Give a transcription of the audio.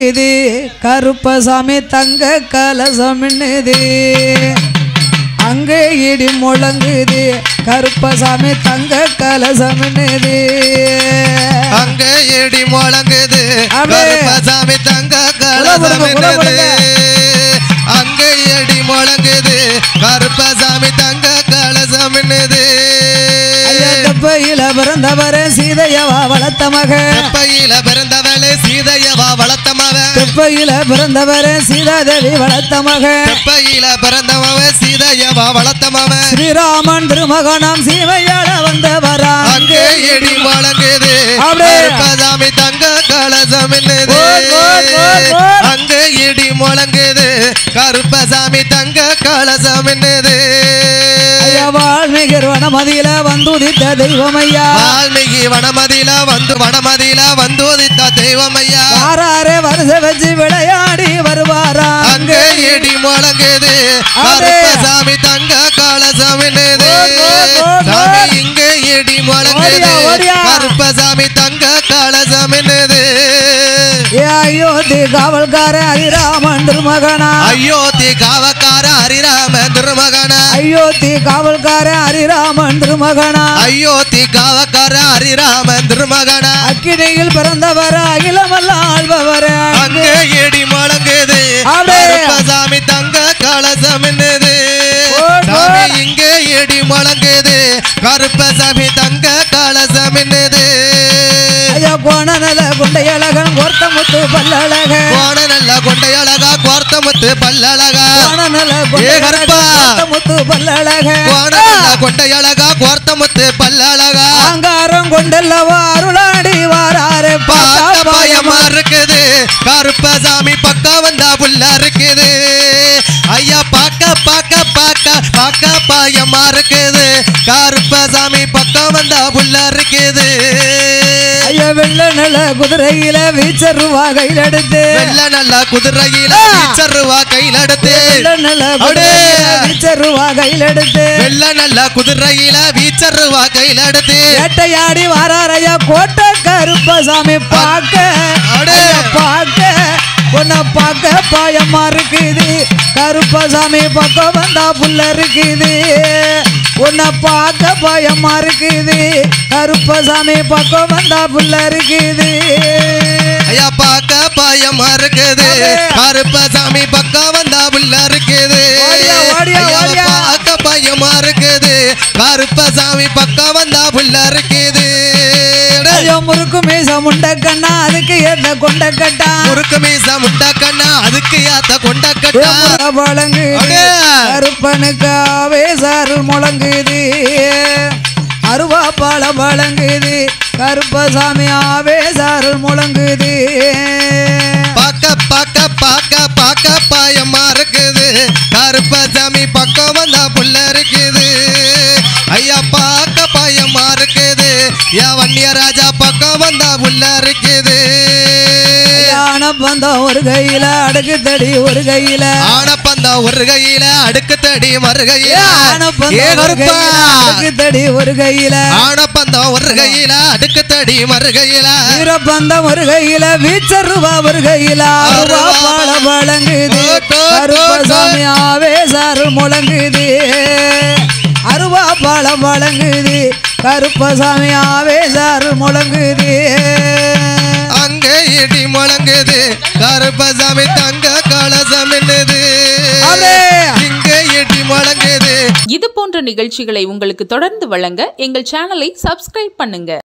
இது கருப்பசாமி தங்க கலசமின்னுது அங்கே இடி முழங்குது கருப்பசாமி தங்க கலசமின்னுது அங்கே இடி முழங்குது கருப்பசாமி தங்க கலசமின்னுது அங்கே இடி முழங்குது கருப்பசாமி தங்க கலசமின்னுது தெப்பையில பிறந்தவரே சீதையவா வளர்த்த மகன் தெப்பையில பிறந்தவளே சீதையவா வளர்த்த மகன் தெப்பையில பிறந்தவரே சீதாதேவி வளர்த்த மகன் தெப்பையில பிறந்தவன் சீதையவா வளர்த்த மகன் ஸ்ரீராமன் திருமகனாம் சீமையாள வந்தவரா அங்கே இடி முழங்குது கருப்பசாமி தங்க கலசமின்னுது அங்கே இடி முழங்குது கருப்பசாமி தங்க கலசமின்னுது வால்மீகி வனமதியில வந்துதித்த தெய்வமையா வால்மீகி வனமதியில வந்துதித்த தெய்வமையா ஆறாரே வருஷ வச்சு விளையாடி வருவாரா அங்கே இடி முழங்குது கருப்பசாமி தங்க கலசமின்னுது சாமி இங்கே இடி முழங்குது கருப்பசாமி தங்க கலசமின்னுது அயோத்தி காவல்கார ஹரிராமன் திருமகனா அயோத்தி காவக்கார ஹரிராமன் திருமகனா அயோத்தி காவல்கார ஹரிராமன் திருமகனா அயோத்தி காவக்கார ஹரிராமன் திருமகனா அக்கினியில் பிறந்தவர அகிலமல்ல ஆள்பவர அங்கே இடி முழங்குது கருப்பசாமி தங்க கலசமின்னுது சாமி இங்கே இடி முழங்குது கருப்பசாமி தங்க கலசமின்னுது கோணநல கொண்டையழகன் கோர்த்தமுத்து பல்லழக கோணநல்ல கொண்டையழகா கோர்த்தமுத்து பல்லழகா கோணநல கோர்த்தமுத்து பல்லழக கோணநல்ல கொண்டையழகா கோர்த்தமுத்து பல்லழகா அங்காரம் கொண்டல்லவா அருளாடி வாராரே பார்க்க பயமா இருக்குது கருப்பசாமி பக்கம் வந்தா புள்ள இருக்குது ஐயா பார்க்க பயமா இருக்குது கருப்பசாமி பக்கம் வந்தா புள்ள இருக்குது ஐயா வெள்ள நல்ல குதிரையில வீச்சருவா கையில் எடுத்து வெள்ள நல்ல குதிரையில வீச்சருவா கையில் எடுத்து வீச்சருவா கையில் எடுத்து வெள்ள நல்ல குதிரையில வீச்சருவா கையில் எடுத்து வேட்டையாடி வாராரையா கோட்டை கருப்பசாமி பார்க்க உன்னை பார்க்க பயமா இருக்குது கருப்பசாமி பக்கம் வந்தா புள்ள இருக்குது உன்னை பார்க்க பயமா இருக்குது கருப்பசாமி பக்கம் வந்தா புள்ள இருக்குது ஐயா பார்க்க பயமா இருக்குது கருப்பசாமி பக்கம் வந்தா புள்ள இருக்குது பார்க்க பயமா இருக்குது கருப்பசாமி பக்கம் வந்தா புள்ள இருக்குது முறுக்கு மீச முண்ட கண்ணா அதுக்கு ஏத்த கொண்ட கட்டா முறுக்கு மீச முண்ட கண்ணா அதுக்கு ஏத்த கொண்ட கட்டா வழங்குது கருப்பனுக்கு ஆவேசாரல் முழங்குது அருவா பாலம் வழங்குது கருப்பசாமி ஆவேசாரல் முழங்குது பார்க்க பயமா இருக்குது கருப்பசாமி பக்கம் வந்தா புள்ள இருக்குது ஐயா பார்க்க பயமா இருக்குது என் வன்னிய ராஜா பக்கம் வந்தா புள்ள இருக்குது ஆனப்பந்தம் ஒரு கையில அடுக்கு தடி ஒரு கையில ஆனப்பந்தம் ஒரு கையில அடுக்கு தடி மறு கையில அடுக்கு தடி ஒரு கையில ஆனப்பந்தம் ஒரு கையில அடுக்கு தடி மறு கையில வீரப்பந்தம் ஒரு கையில வீச்சருவா ஒரு கையில பால வழங்குது கருப்பசாமி ஆவேசாரு முழங்குது அருவா பாலம் வழங்குது கருப்பசாமி ஆவேசாரு முழங்குது அங்கே இடி முழங்குது கருப்பசாமி தங்க கலசமின்னுது இங்கே இடி முழங்குது. இது போன்ற நிகழ்ச்சிகளை உங்களுக்கு தொடர்ந்து வழங்க எங்கள் சேனலை சப்ஸ்கிரைப் பண்ணுங்க.